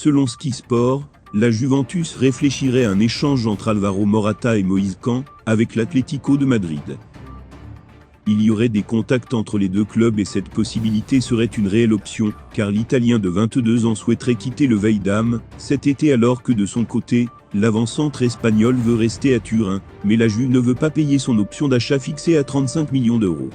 Selon Sky Sport, la Juventus réfléchirait à un échange entre Alvaro Morata et Moïse Kean, avec l'Atlético de Madrid. Il y aurait des contacts entre les deux clubs et cette possibilité serait une réelle option, car l'Italien de 22 ans souhaiterait quitter le Veïdam cet été alors que de son côté, l'avant-centre espagnol veut rester à Turin, mais la Juve ne veut pas payer son option d'achat fixée à 35 millions d'euros.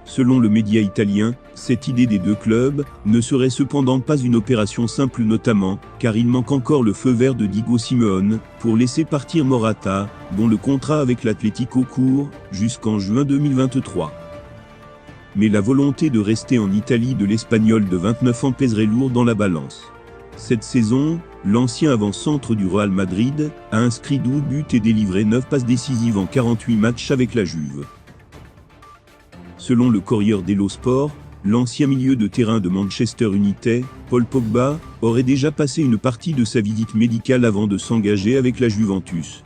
Selon le média italien, cette idée des deux clubs ne serait cependant pas une opération simple notamment, car il manque encore le feu vert de Diego Simeone pour laisser partir Morata, dont le contrat avec l'Atlético court jusqu'en juin 2023. Mais la volonté de rester en Italie de l'Espagnol de 29 ans pèserait lourd dans la balance. Cette saison, l'ancien avant-centre du Real Madrid a inscrit 12 buts et délivré 9 passes décisives en 48 matchs avec la Juve. Selon le Corriere dello Sport, l'ancien milieu de terrain de Manchester United, Paul Pogba, aurait déjà passé une partie de sa visite médicale avant de s'engager avec la Juventus.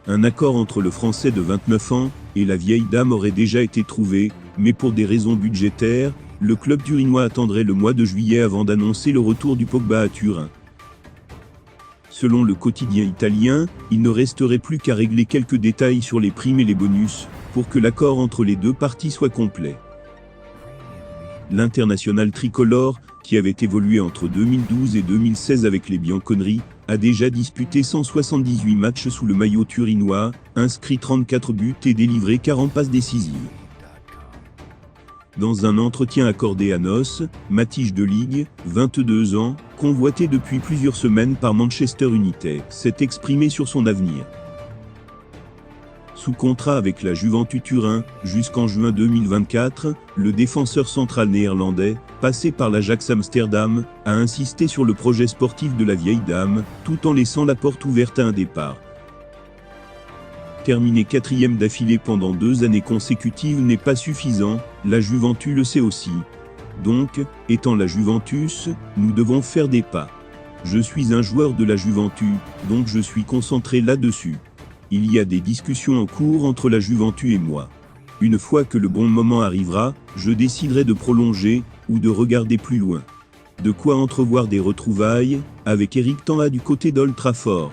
Un accord entre le Français de 29 ans et la vieille dame aurait déjà été trouvé, mais pour des raisons budgétaires, le club turinois attendrait le mois de juillet avant d'annoncer le retour du Pogba à Turin. Selon le quotidien italien, il ne resterait plus qu'à régler quelques détails sur les primes et les bonus, pour que l'accord entre les deux parties soit complet. L'international tricolore, qui avait évolué entre 2012 et 2016 avec les Bianconeri, a déjà disputé 178 matchs sous le maillot turinois, inscrit 34 buts et délivré 40 passes décisives. Dans un entretien accordé à Nos, Matthijs de Ligt, 22 ans, convoité depuis plusieurs semaines par Manchester United, s'est exprimé sur son avenir. Sous contrat avec la Juventus Turin, jusqu'en juin 2024, le défenseur central néerlandais, passé par l'Ajax Amsterdam, a insisté sur le projet sportif de la vieille dame, tout en laissant la porte ouverte à un départ. Terminer 4e d'affilée pendant 2 années consécutives n'est pas suffisant, la Juventus le sait aussi. Donc, étant la Juventus, nous devons faire des pas. Je suis un joueur de la Juventus, donc je suis concentré là-dessus. Il y a des discussions en cours entre la Juventus et moi. Une fois que le bon moment arrivera, je déciderai de prolonger, ou de regarder plus loin. De quoi entrevoir des retrouvailles, avec Eric Ten Hag du côté d'Old Trafford.